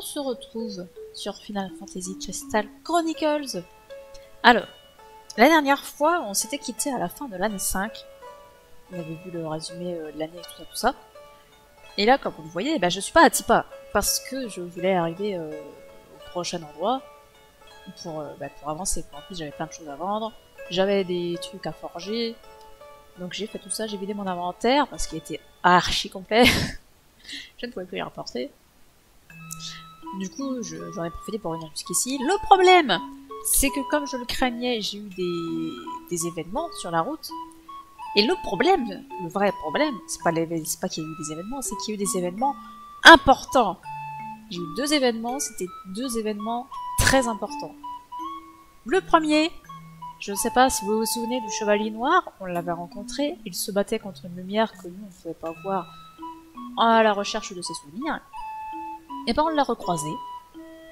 se retrouve sur Final Fantasy Crystal Chronicles. Alors, la dernière fois, on s'était quitté à la fin de l'année 5. On avait vu le résumé de l'année et tout ça. Et là, comme vous le voyez, je suis pas à Tipa, parce que je voulais arriver au prochain endroit pour avancer. En plus, j'avais plein de choses à vendre, j'avais des trucs à forger, donc j'ai fait tout ça, j'ai vidé mon inventaire, parce qu'il était archi complet. Je ne pouvais plus y rapporter. Du coup, j'en ai profité pour venir jusqu'ici. Le problème, c'est que comme je le craignais, j'ai eu des événements sur la route. Et le problème, le vrai problème, c'est pas qu'il y a eu des événements, c'est qu'il y a eu des événements importants. J'ai eu 2 événements, c'était 2 événements très importants. Le premier, je ne sais pas si vous vous souvenez du Chevalier Noir, on l'avait rencontré, il se battait contre une lumière que nous on ne pouvait pas voir à la recherche de ses souvenirs. Et on l'a recroisé,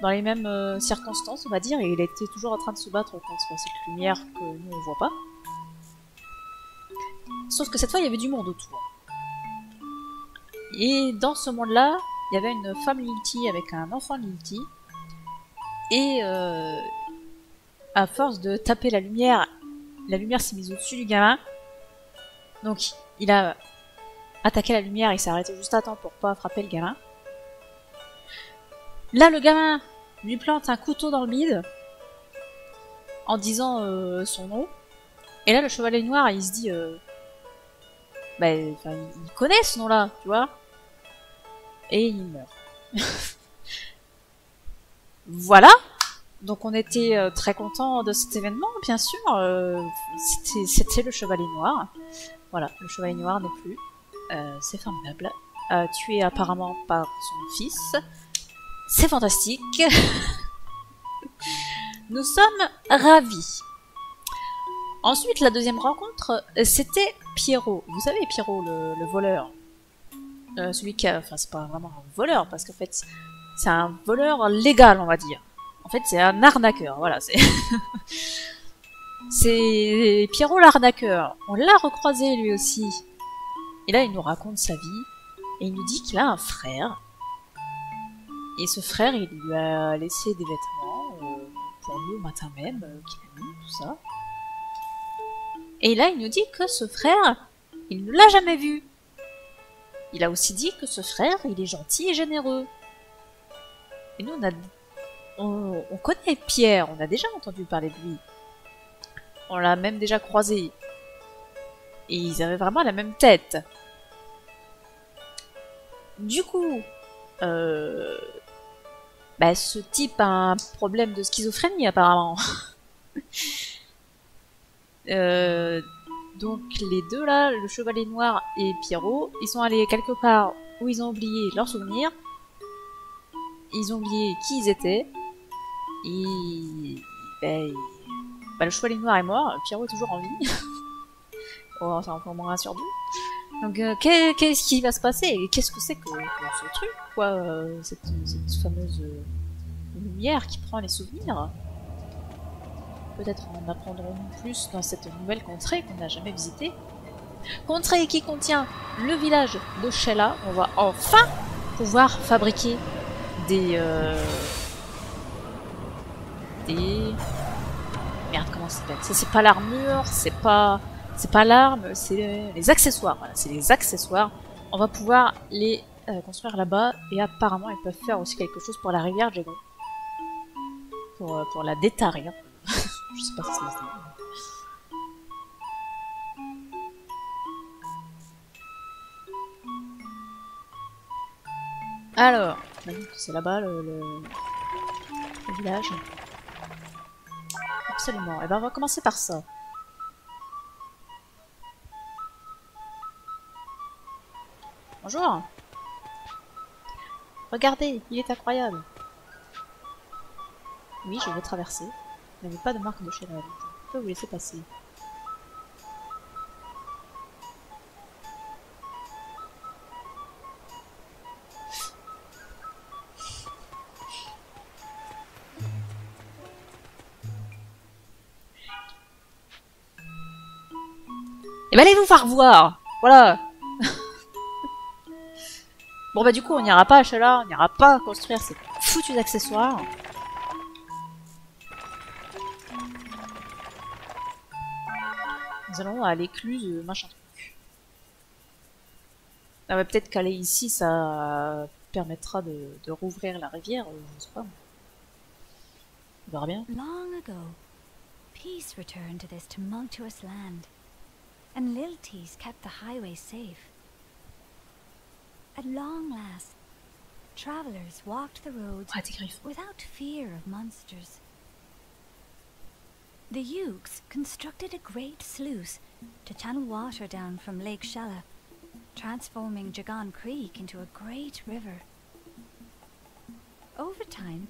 dans les mêmes circonstances on va dire, et il était toujours en train de se battre contre cette lumière que nous on voit pas. Sauf que cette fois, il y avait du monde autour. Et dans ce monde-là, il y avait une femme Lilti avec un enfant Lilti. Et à force de taper la lumière s'est mise au-dessus du gamin. Donc, il a attaqué la lumière, il s'est arrêté juste à temps pour pas frapper le gamin. Là, le gamin lui plante un couteau dans le bide en disant son nom. Et là, le chevalier noir, il se dit... il connaît ce nom-là, tu vois. Et il meurt. Voilà. Donc on était très contents de cet événement, bien sûr. C'était le Chevalier Noir. Voilà, le Chevalier Noir n'est plus. C'est formidable. Tué apparemment par son fils. C'est fantastique. Nous sommes ravis. Ensuite, la deuxième rencontre, c'était Pierrot. Vous savez, Pierrot, le voleur. Celui qui a... Enfin, c'est pas vraiment un voleur, parce qu'en fait, c'est un voleur légal, on va dire. En fait, c'est un arnaqueur, voilà. C'est Pierrot l'arnaqueur. On l'a recroisé, lui aussi. Et là, il nous raconte sa vie. Et il nous dit qu'il a un frère. Et ce frère, il lui a laissé des vêtements pour lui au matin même, qu'il a mis, tout ça. Et là, il nous dit que ce frère, il ne l'a jamais vu. Il a aussi dit que ce frère, il est gentil et généreux. Et nous, on connaît Pierre, on a déjà entendu parler de lui. On l'a même déjà croisé. Et ils avaient vraiment la même tête. Du coup, ce type a un problème de schizophrénie, apparemment. Donc les deux là, le Chevalier Noir et Pierrot, ils sont allés quelque part où ils ont oublié leurs souvenirs. Ils ont oublié qui ils étaient. Et le Chevalier Noir est mort, Pierrot est toujours en vie. Oh, c'est encore moins 1 sur 2. Donc qu'est-ce qui va se passer? Qu'est-ce que c'est que ce truc, quoi, cette fameuse lumière qui prend les souvenirs? Peut-être en apprendrons-nous plus dans cette nouvelle contrée qu'on n'a jamais visitée. Contrée qui contient le village de Shella. On va enfin pouvoir fabriquer des... Merde, comment ça s'appelle? C'est pas l'armure, c'est pas l'arme, c'est les accessoires. Voilà, c'est les accessoires. On va pouvoir les construire là-bas. Et apparemment, ils peuvent faire aussi quelque chose pour la rivière Djegon. Pour la détarir. Je sais pas si ça se dit. Alors, c'est là-bas le village. Absolument. Et on va commencer par ça. Bonjour. Regardez, il est incroyable. Oui, je vais traverser. Il n'y avait pas de marque de cheval. Je peux vous laisser passer. Et allez vous faire voir. Voilà. Bon du coup on n'ira pas à Shella, on n'ira pas construire cette foutus accessoires. Nous allons à l'écluse machin truc. Ah ouais, peut-être qu'aller ici, ça permettra de rouvrir la rivière, je sais pas. On verra bien. Long ago, peace returned to this tumultuous land, and Lilties kept the highway safe. At long last, travelers walked the roads Ah, tes griffes. without fear of monsters. The Yugs constructed a great sluice to channel water down from Lake Shella, transforming Jagan Creek into a great river. Over time,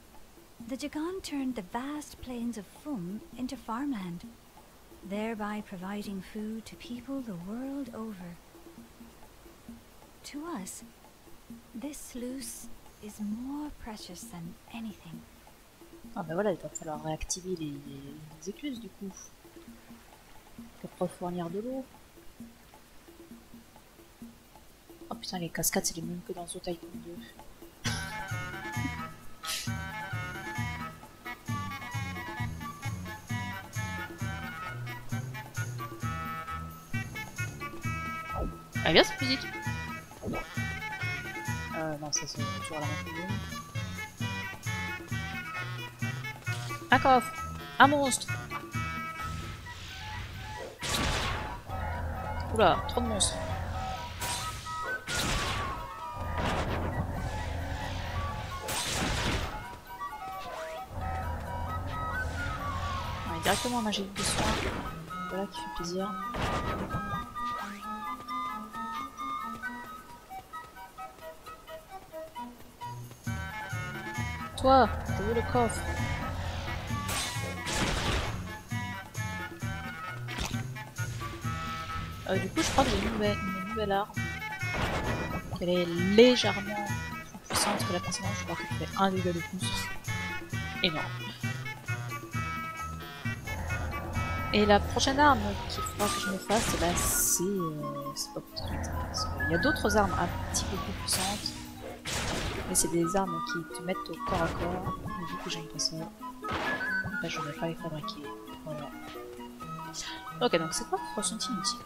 the Jagan turned the vast plains of Fum into farmland, thereby providing food to people the world over. To us, this sluice is more precious than anything. Ah bah voilà, il va falloir réactiver les écluses du coup. Pour fournir de l'eau. Oh putain, les cascades c'est les mêmes que dans Zo Tycoon 2. Ah bien cette musique. Non, ça c'est toujours la même. Un coffre, un monstre. Oula, trop de monstres. On est directement en magie de soin. Voilà qui fait plaisir. Toi, t'as vu le coffre? Du coup, je crois que j'ai une nouvelle arme. Elle est légèrement plus puissante que la précédente. Je crois qu'elle fait 1 dégât de plus. Énorme. Et la prochaine arme qu'il faudra que je me fasse, bah, c'est pas pour tout de suite. Parce qu'il y a d'autres armes un petit peu plus puissantes. Mais c'est des armes qui te mettent au corps à corps. Mais vu que j'aime pas ça, bah, je ne vais pas les fabriquer. Voilà. Ok, donc c'est quoi ressenti inutile?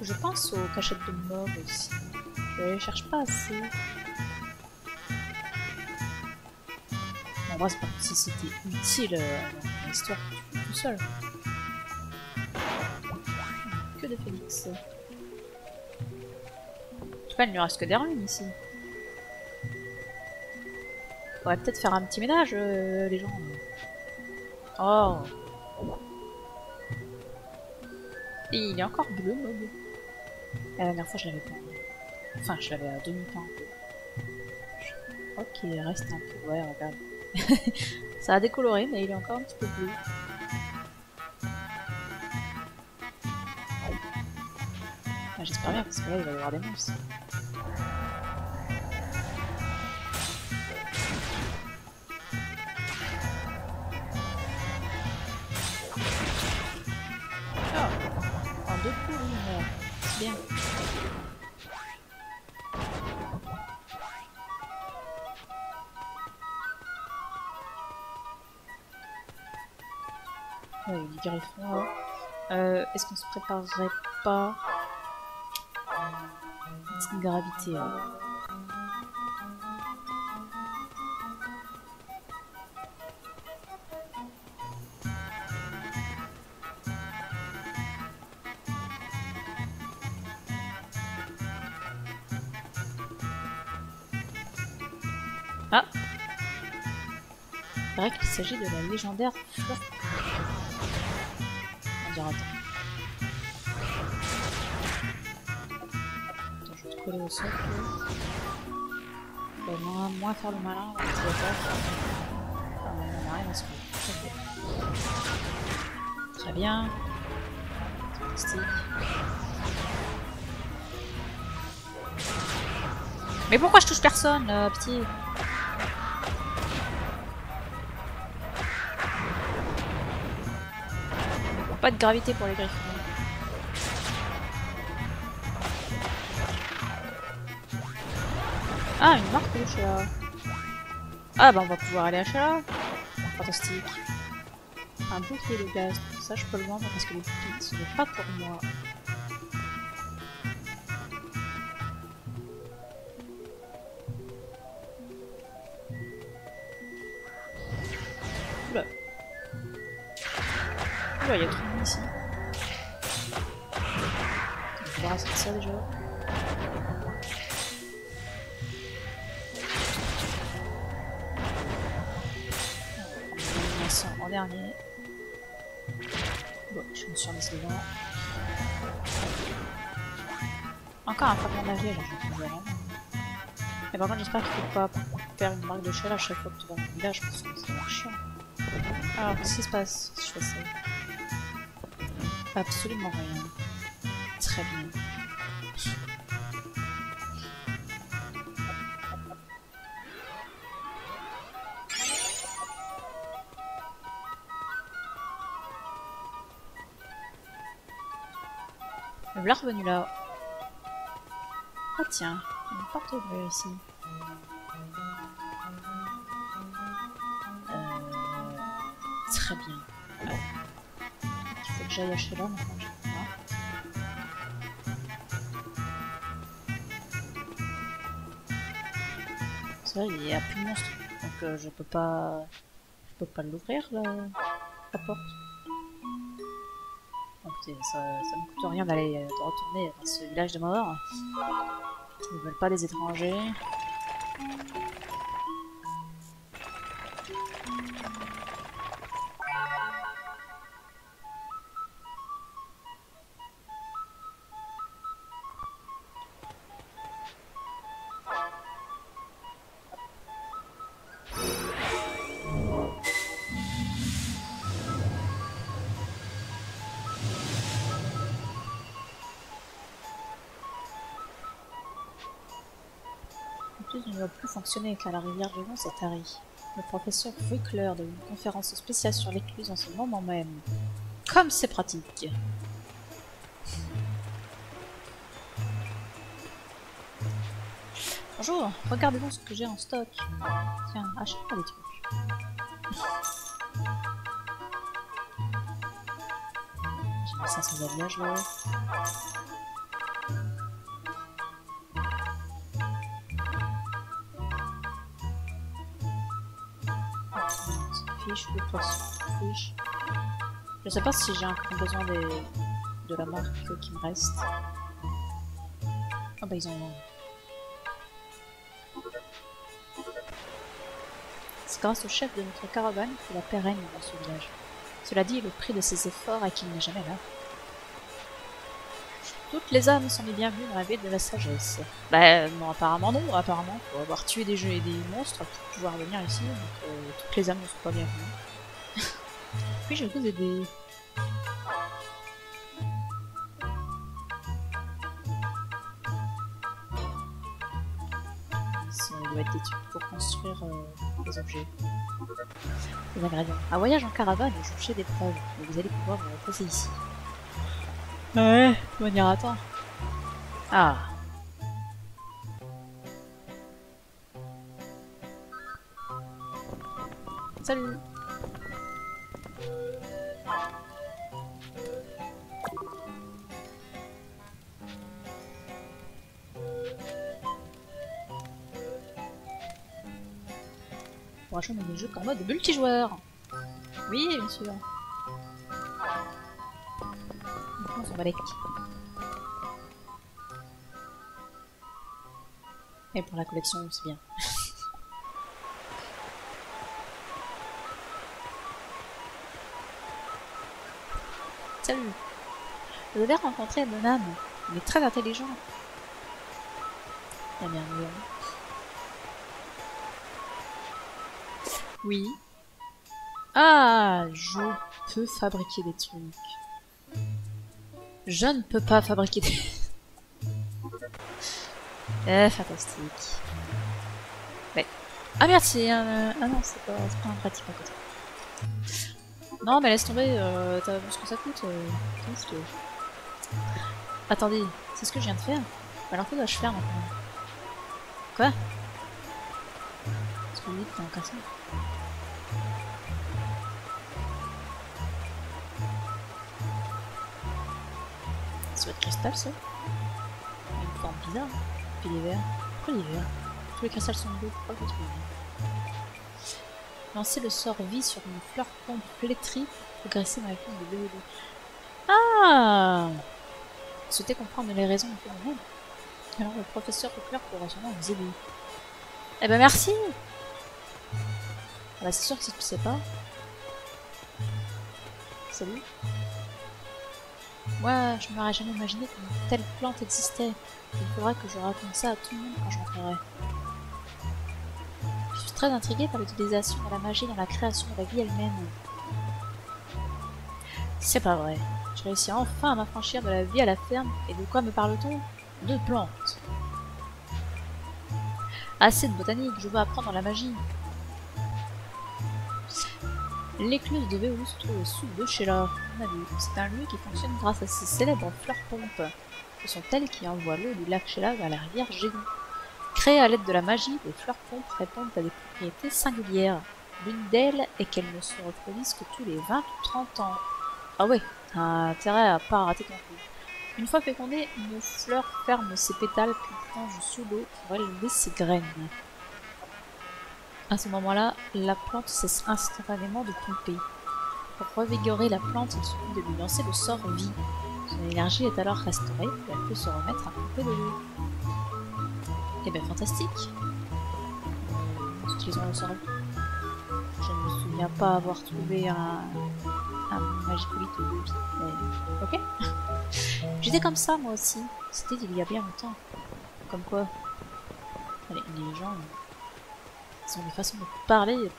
Je pense aux cachettes de mobs aussi. Je les cherche pas assez. En vrai, c'est pas comme si c'était utile dans l'histoire tout seul. Que de Phoenix. En tout cas, il ne lui reste que des runes ici. Faudrait peut-être faire un petit ménage, les gens. Oh. Et il est encore bleu, mob. La dernière fois, je l'avais pas. Enfin, je l'avais à demi-temps. Je crois qu'il reste un peu. Ouais, regarde. Ça a décoloré, mais il est encore un petit peu bleu. Ah, j'espère bien, parce que là, il va y avoir des monstres. En 2 coups, oui, c'est bien. Ouais, il y a du griffon là. Est-ce qu'on se préparerait pas une petite gravité là? Ah! Il paraît qu'il s'agit de la légendaire fleur. On dirait, attends, je vais te coller au socle. Moins faire le malin, là, tu vas pas. On a rien à se faire. Très bien. Fantastique. Mais pourquoi je touche personne, petit? Pas de gravité pour les griffes. Ah, une marque de chat. Ah bah on va pouvoir aller à chat. Fantastique. Un bouclier de gaz. Ça je peux le vendre parce que les boucliers ce n'est pas pour moi. Oula. Oula, il y a trop de monde ici. Je vais débarrasser de ça déjà. En dernier. Bon, je me suis remise devant. Encore un fragment nager, là, je vais vraiment. Et par contre, j'espère qu'il ne faut pas faire une marque de shell à chaque fois que tu vas dans le village, parce que ça va être chiant. Alors, qu'est-ce qui se passe si je fais ça? Absolument rien. Très bien. Le voilà revenu là. Ah tiens, il y a une porte bleue ici. Très bien. Alors, il faut que j'aille acheter là maintenant, je sais pas. C'est vrai, il y a plus de monstres, donc je peux pas l'ouvrir la porte. Bon, écoutez, ça me coûte rien d'aller de retourner dans ce village de morts. Ils ne veulent pas des étrangers. Ne va plus fonctionner car la rivière Gévon s'est tarie. Le professeur Wickler donne une conférence spéciale sur l'écluse en ce moment même. Comme c'est pratique. Bonjour, regardez donc ce que j'ai en stock. Tiens, achète-moi des trucs. J'ai mis 500 alliages là. Fiche, le poisson, fiche. Je sais pas si j'ai encore besoin de la marque qui me reste. Ah bah ils en ont. C'est grâce au chef de notre caravane que la paix règne dans ce village. Cela dit, le prix de ses efforts est qu'il n'est jamais là. Toutes les âmes sont les bienvenues dans la ville de la sagesse. Bah non, apparemment non, apparemment faut avoir tué des jeux et des monstres pour pouvoir venir ici, donc toutes les âmes ne sont pas bienvenues. Puis je vais vous aider. Ça doit être des trucs pour construire des objets. Les ingrédients. Un voyage en caravane est jugé d'épreuve, mais vous allez pouvoir vous reposer ici. Ouais, on ira attendre. Ah. Salut. Pour rejoindre des jeux en mode multijoueur. Oui, bien sûr. On s'en va les petits. Et pour la collection, c'est bien. Salut. Vous avez rencontré Monan. Il est très intelligent. Eh bien, oui. Oui. Ah, je peux fabriquer des trucs. Je ne peux pas fabriquer des... fantastique. Ouais. Ah merde, c'est un... Ah non, c'est pas un vrai type à côté. Non, mais laisse tomber, t'as vu ce que ça coûte ouf, toi. Attendez, c'est ce que je viens de faire? Alors que dois-je faire maintenant? Quoi? Parce que vous dites que t'es en cassant. Ça va être cristal, ça? Il y a une forme bizarre. Puis les verts. Pourquoi les verts? Tous les cristals sont bleus, pourquoi pas tous les verts? Lancer le sort vie sur une fleur pompe flétrie pour progresser dans la classe de BD. Ah! Vous souhaitez comprendre les raisons du phénomène? Alors le professeur Leclerc pourra sûrement vous aider. Eh ben merci! Ah bah c'est sûr que si tu sais pas... Salut. Moi, je m'aurais jamais imaginé qu'une telle plante existait. Il faudra que je raconte ça à tout le monde quand je rentrerai. Je suis très intriguée par l'utilisation de la magie dans la création de la vie elle-même. C'est pas vrai. J'ai réussi enfin à m'affranchir de la vie à la ferme. Et de quoi me parle-t-on? De plantes. Assez de botanique, je veux apprendre la magie. L'écluse de Véolus se trouve au sud de Sheila. On a vu. C'est un lieu qui fonctionne grâce à ses célèbres fleurs pompes. Ce sont elles qui envoient l'eau du lac Sheila vers la rivière Gégon. Créées à l'aide de la magie, les fleurs pompes répondent à des propriétés singulières. L'une d'elles est qu'elles ne se reproduisent que tous les 20 ou 30 ans. Ah ouais, t'as intérêt à pas rater ton coup. Une fois fécondée, une fleur ferme ses pétales puis plonge sous l'eau pour élever ses graines. À ce moment-là, la plante cesse instantanément de pomper. Pour revigorer la plante, il suffit de lui lancer le sort vie. Son énergie est alors restaurée et elle peut se remettre à pomper de l'eau. Eh ben fantastique! Utilisons le sort vie. Je ne me souviens pas avoir trouvé un magicolite de vie, mais ok. J'étais comme ça moi aussi, c'était il y a bien longtemps. Comme quoi, allez, les gens, ils ont des façons de parler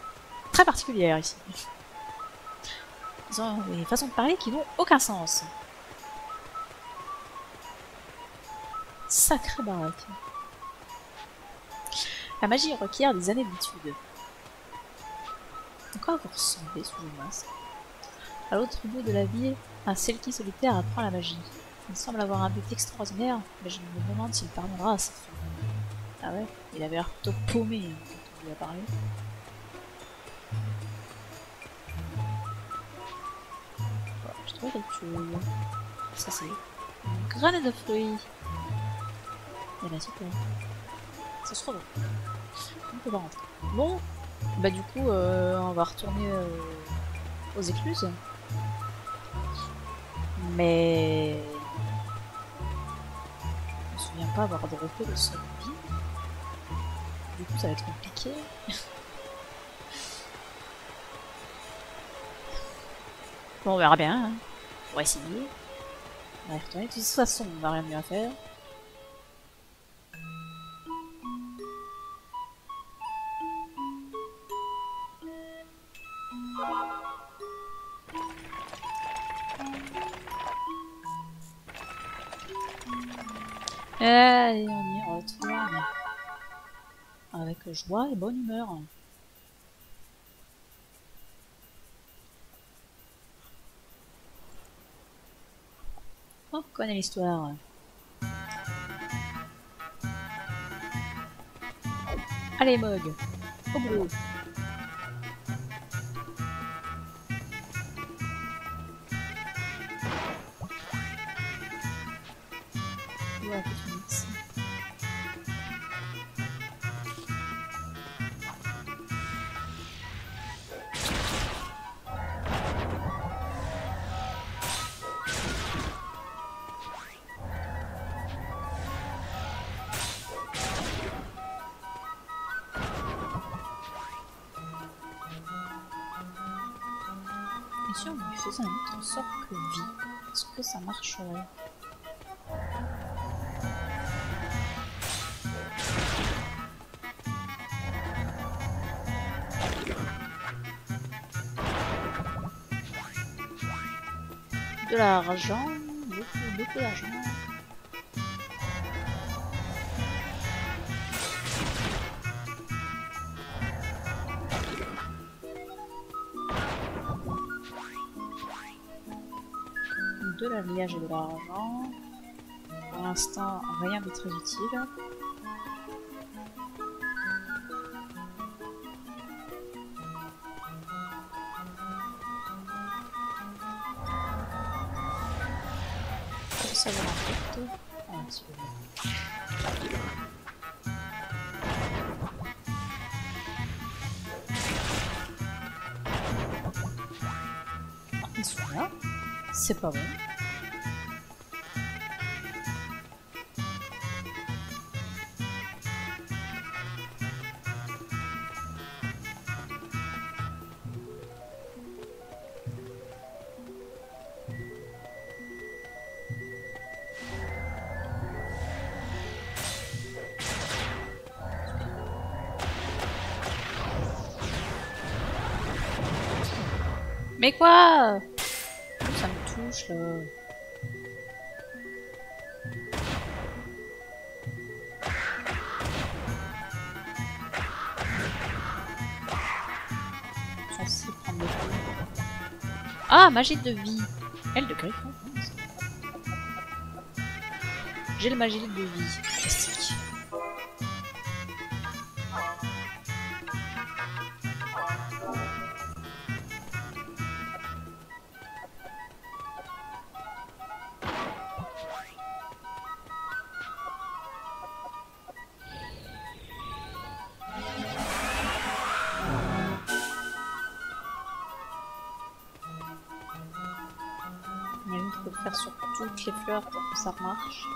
très particulières ici. Ils ont des façons de parler qui n'ont aucun sens. Sacré baraque. La magie requiert des années d'études. À quoi vous ressemblez sous le masque? À l'autre bout de la ville, un Selkie solitaire apprend la magie. Il semble avoir un but extraordinaire, mais je me demande s'il parviendra à cette fin. Ah ouais, il avait l'air plutôt paumé hein, quand on lui a parlé. Voilà, je trouve quelque chose. Ça c'est une grenade de fruits. Et là super. Ça se trouve. On peut pas rentrer. Bon, bah du coup on va retourner aux écluses. Mais je me souviens pas avoir droppé le sol vie. Du coup ça va être compliqué. Bon on verra bien. Hein. On va essayer. On va y retourner. De toute façon on n'a rien de mieux à faire. Allez, on y retourne. Avec joie et bonne humeur. On connaît l'histoire. Allez, Mog, au boulot. Ouais, ici. Bien sûr, on lui faisait un autre sort que vie. Est-ce que ça marcherait? De l'argent, beaucoup d'argent. de l'alliage et de l'argent. Pour l'instant, rien de très utile. Ça va en fait. Ah, c'est bon. Ah, ils sont là. C'est pas bon. Mais quoi? Ça me touche là. Censé prendre des coups. Ah, magie de vie. Elle de griffon. J'ai le magie de vie. Fantastique. J'imagine qu'il faut le faire sur toutes les fleurs pour que ça marche.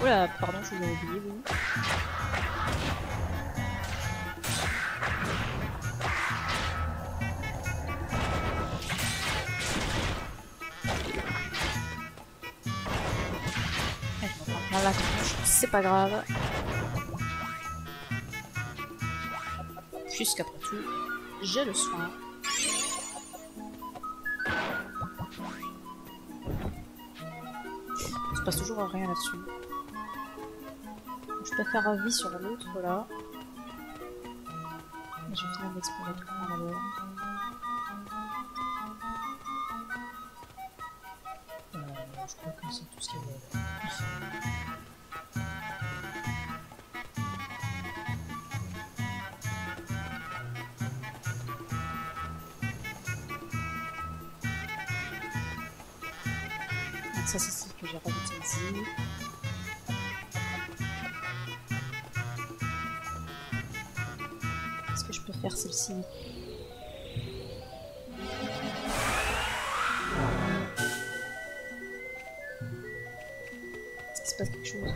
Oula, pardon, je vous ai oublié, vous. Je me prends plein la tronche, c'est pas grave. Puisqu'après tout, j'ai le soin. Il se passe toujours rien là-dessus. Je peux faire vie sur l'autre là. Mais je vais finir d'explorer tout le monde d'abord. Je crois que c'est tout ce qu'il y a. Donc ça c'est ce que j'ai rajouté ici. Est-ce que je peux faire celle-ci? Est-ce qu'il se passe quelque chose?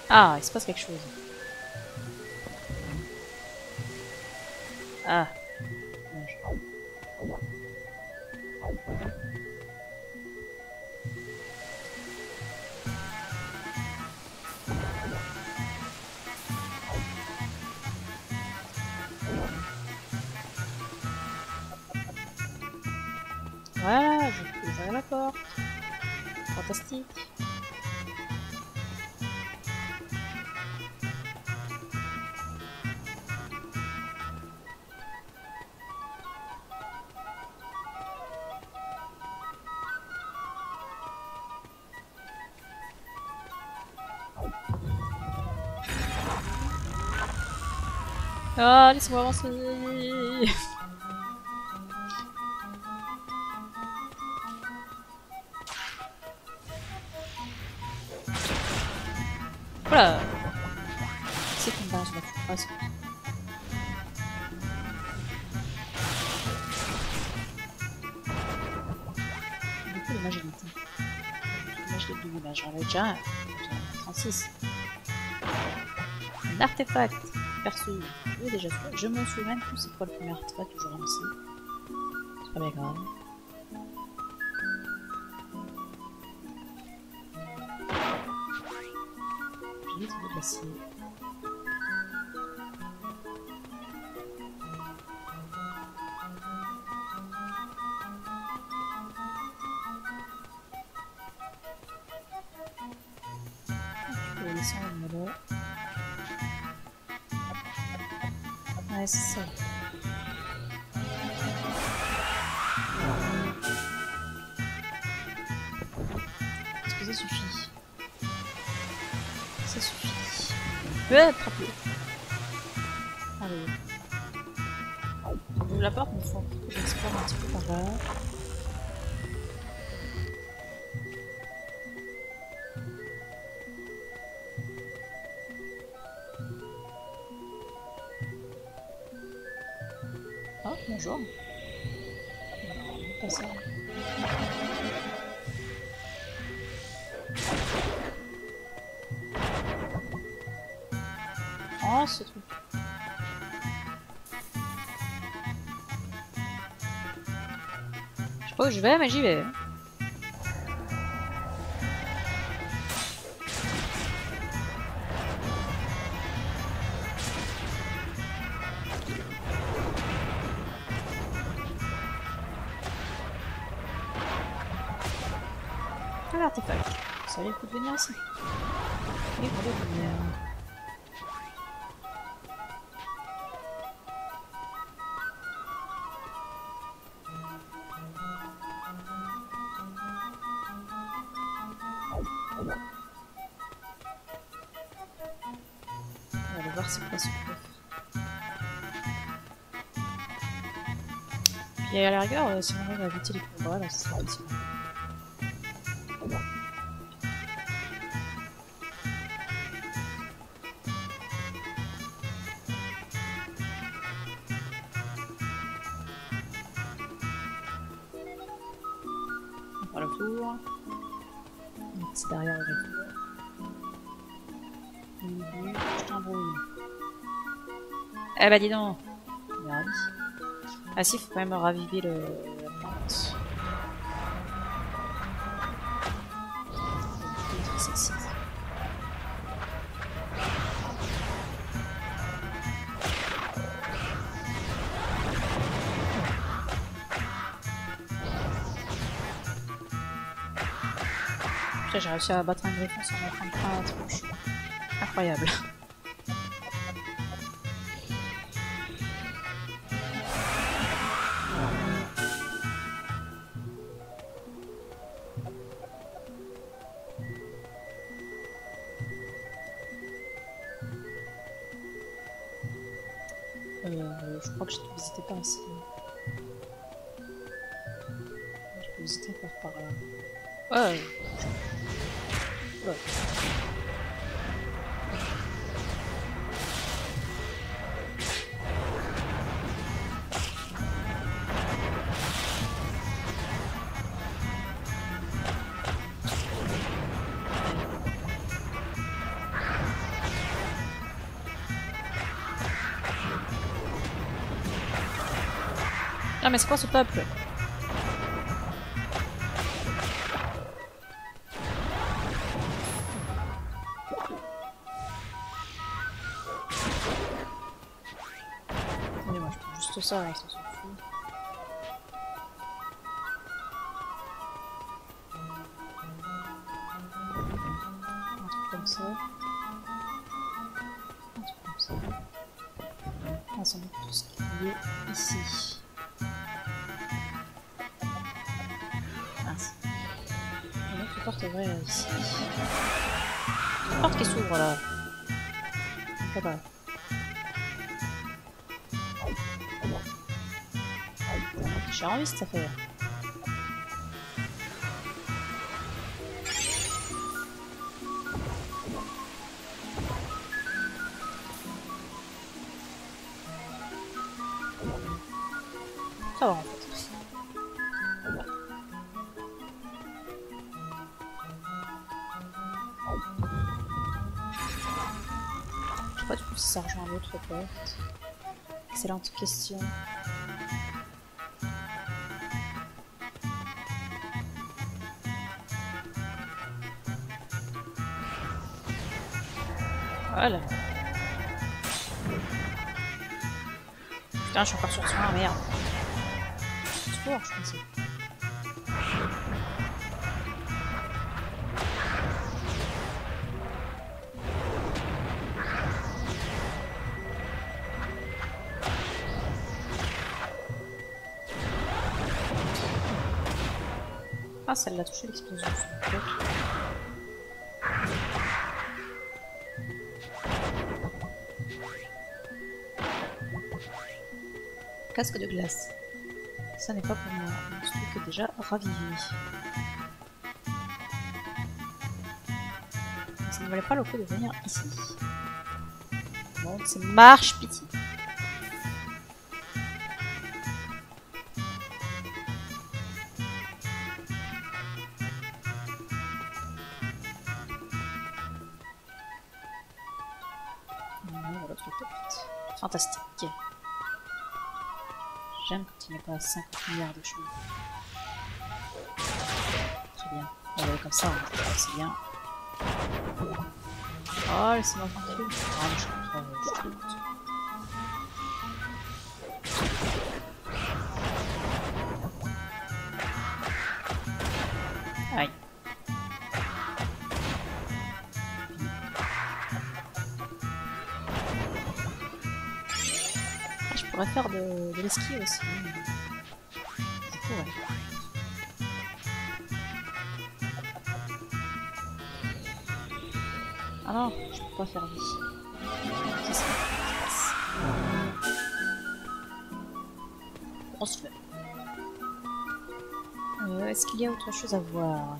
Ah, il se passe quelque chose. Ah. Voilà, je peux ouvrir la porte. Fantastique. Ah, laisse-moi avancer. Voilà. C'est qu'on balance la phrase. Beaucoup de magie d'été. Beaucoup de magie de l'image. J'en ai déjà 36. Un artefact perçu. Oui, déjà, je me souviens plus c'est quoi le premier artefact que je ramassé. C'est pas bien grave. J'ai trouvé de l'acier. Je peux descendre là. Ouais, c'est ça. Est-ce que ça suffit? Ça suffit. Je peux attraper. Allez. J'ouvre la porte, mais il faut que j'explore un petit peu par là. Ah, bonjour. Non, pas ça. Oh, ce truc. Je sais pas où je vais, mais j'y vais. Ah, l'artefact. Ça valait le coup de venir ici. Et pour de venir. On va aller voir c'est quoi ce coffre. Puis à la rigueur, si on arrive à éviter les combats, là, ça sera facile. On prend le tour. C'est derrière le tour. Je t'embrouille. Eh bah dis donc. Merde. Ah si, faut quand même raviver la plante. C'est ici. Putain, j'ai réussi à battre un griffon sans mettre un train à la tronche. Incroyable. Je crois que je te visitais pas ici. Je peux visiter par là. Ouais. Ouais. Ah mais c'est quoi ce peuple? Attendez, moi je prends juste ça, là, ça s'en fout. Un truc comme ça. Un truc comme ça. On va s'en mettre tout ce qui est ici. La porte est vraie ici. La porte qui s'ouvre là. Là-bas. J'ai envie cette affaire. Ça va en fait. Je sais pas du coup si ça rejoint l'autre porte. Excellente question. Voilà. Putain, je suis encore sur soin, merde. Sport, je pensais. Ah, ça l'a touché l'explosion. Casque de glace. Ça n'est pas pour moi. Je suis que déjà ravivé. Ça ne valait pas le coup de venir ici. Bon, c'est marche pitié. L'autre porte. Fantastique. J'aime quand il n'y a pas 50 milliards de choses. Très bien. On va aller comme ça, c'est bien. Oh, laissez-moi tranquille. Ah, mais je comprends. Aïe. Je pourrais faire de l'esquive aussi. Je pourrais. Ah non, je peux pas faire vie. C'est ça qui passe. Grosse flemme. Est-ce qu'il y a autre chose à voir?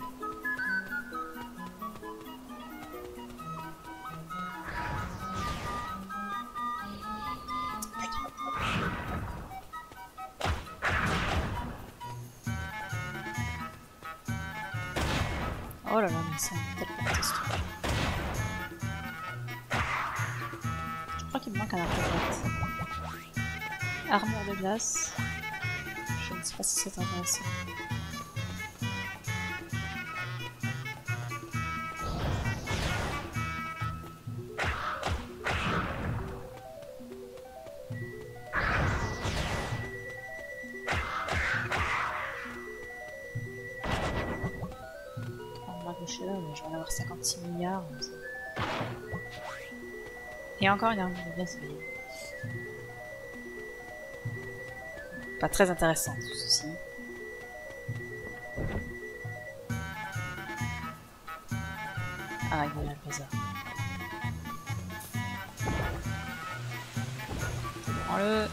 Oh là là, mais c'est un tel porte ce truc. Je crois qu'il me manque un arbre de glace. Armure de glace. Je ne sais pas si c'est intéressant. Là, mais je vais en avoir 56 milliards. Et encore une arme de glace. Pas très intéressant tout ceci. Ah, il y a le bazar. Prends-le.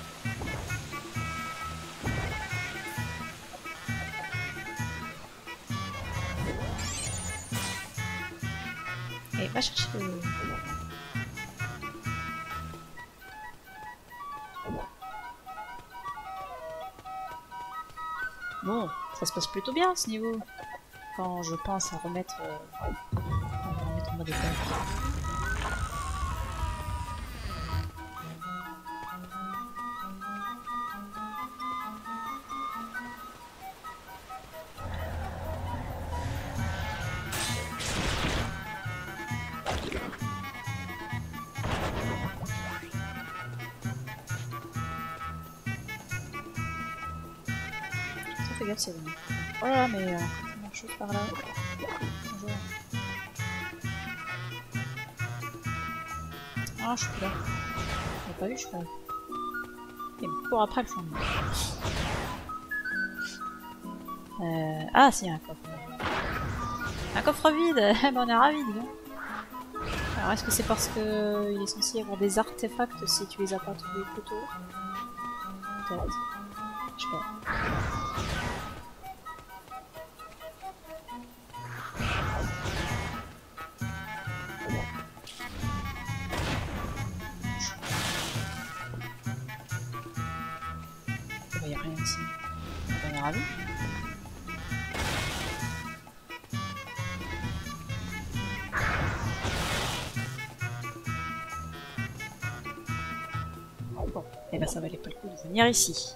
Et va chercher le... Bon, ça se passe plutôt bien à ce niveau. Quand je pense à remettre... en mode état. Fais gaffe, c'est bon. Oh là là, mais tellement de choses par là. Bonjour. Ah, je suis plus là. On l'a pas vu, je crois. Et pour après le fond. Ah, si, un coffre. Un coffre vide. Ben, on est ravis, dis donc. Alors, est-ce que c'est parce que il est censé y avoir des artefacts si tu les as pas trouvés plus tôt? Peut-être. Je sais pas. Il n'y a rien ici. On est ravis. Bon, et ben ça valait pas le coup de venir ici.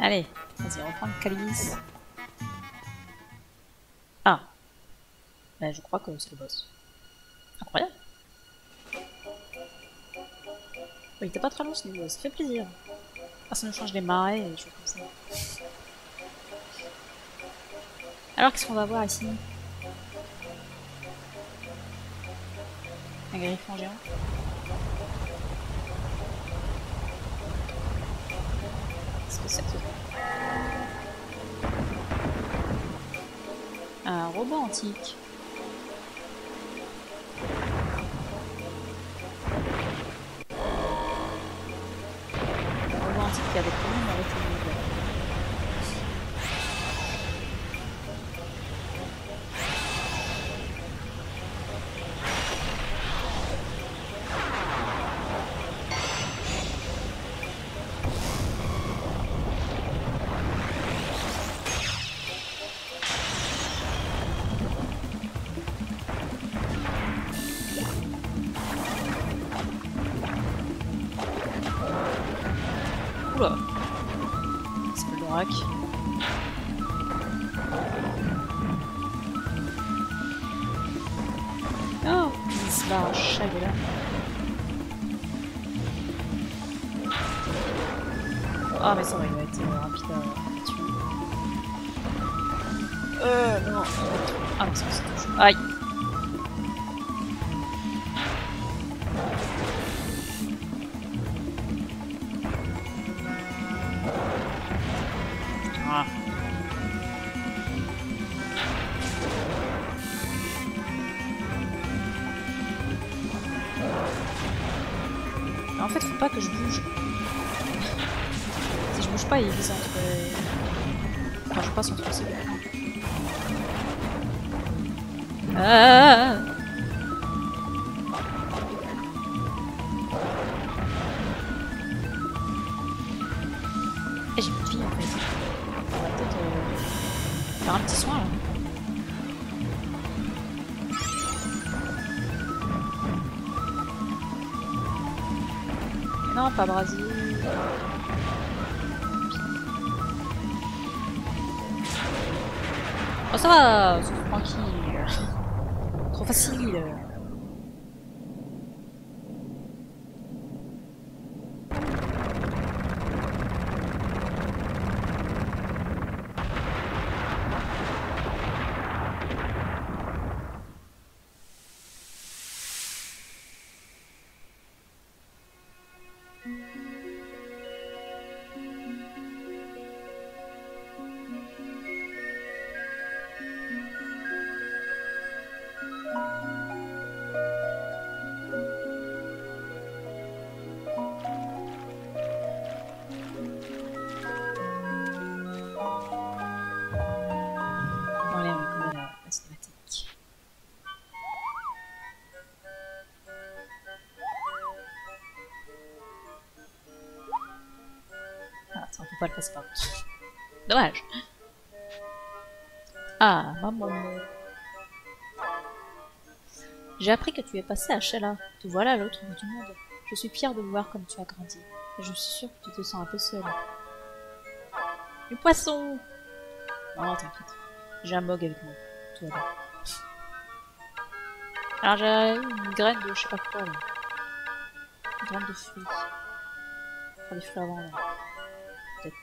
Allez, vas-y, reprends le calice. Ah, ben, je crois que c'est le boss. Incroyable. Il était pas très long ce niveau, ça fait plaisir. Ah, ça nous change les marais et des choses comme ça. Alors, qu'est-ce qu'on va voir ici? Un griffon géant. Qu'est-ce que c'est que ça? Un robot antique. Un robot antique qui a des problèmes avec le monde. Oula! C'est le Lorac. Oh! Il se barre à chaque là. Ah, mais ça va, il va être rapide à tuer. Non. Ah, mais ça, c'est touche. Aïe! Ah. En fait, faut pas que je bouge. Si je bouge pas, il vise entre... Enfin, je passe entre ces deux. Ah! Et j'ai plus de vie en fait. On va peut-être faire un petit soin là. Non, pas Brasil. Oh ça va, c'est tranquille. Trop facile. Allez, on va la cinématique. Ah, ça on peut pas le passer par contre. Dommage. Ah, maman. J'ai appris que tu es passé à Sheila. Te voilà à l'autre bout du monde. Je suis fière de voir comme tu as grandi. Et je suis sûre que tu te sens un peu seule. Le poisson! Non, t'inquiète. J'ai un mog avec moi. Tout va bien. Alors j'ai une graine de je sais pas quoi là. Une graine de fruits. Enfin des fruits avant là. Peut-être.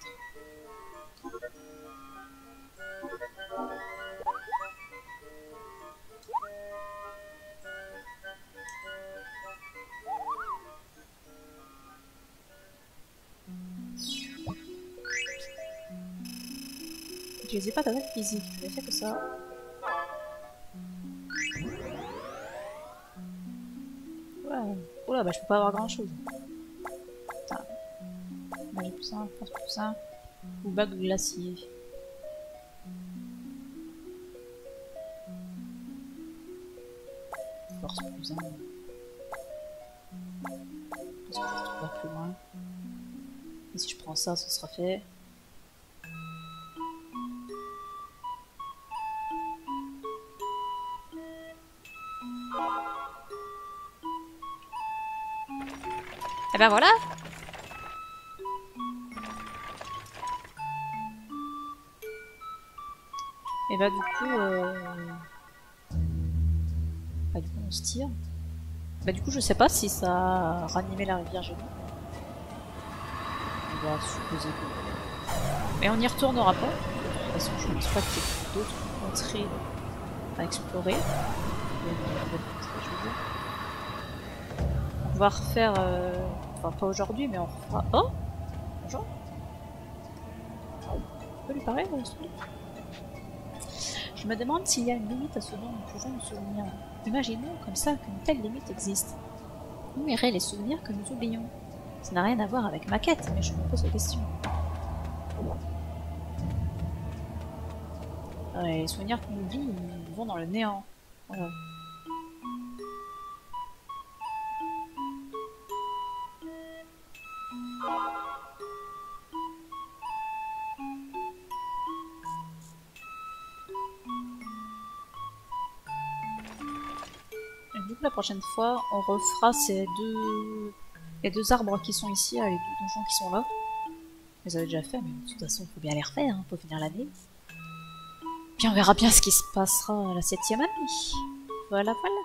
N'utilisez pas ta attaque physique, tu ne fais que ça. Ouais. Oula, bah je peux pas avoir grand chose. Putain. Magie plus ça, force plus ça. Ou bague glacier. Force plus 1. Parce que je trouve pas plus loin. Et si je prends ça, ce sera fait. Et ben voilà. Et bah du coup, on se tire. Bah du coup je sais pas si ça a ranimé la rivière gelée. va supposer que... Mais on n'y retournera pas. De toute façon, je pense pas qu'il y ait d'autres contrées à explorer. On va refaire... Enfin, pas aujourd'hui, mais on refera... Oh, bonjour. On peut lui parler, celui-là. Je me demande s'il y a une limite à ce dont nous pouvons nous souvenir. Imaginons comme ça qu'une telle limite existe. Où iraient les souvenirs que nous oublions? Ça n'a rien à voir avec ma quête, mais je me pose la question. Ouais, les souvenirs qu'on oublie, ils vont dans le néant. Voilà. Et du coup, la prochaine fois, on refera les deux arbres qui sont ici, les deux donjons qui sont là. Je les avais déjà fait, mais de toute façon, il faut bien les refaire, hein, pour finir l'année. Puis on verra bien ce qui se passera à la 7e année. Voilà, voilà.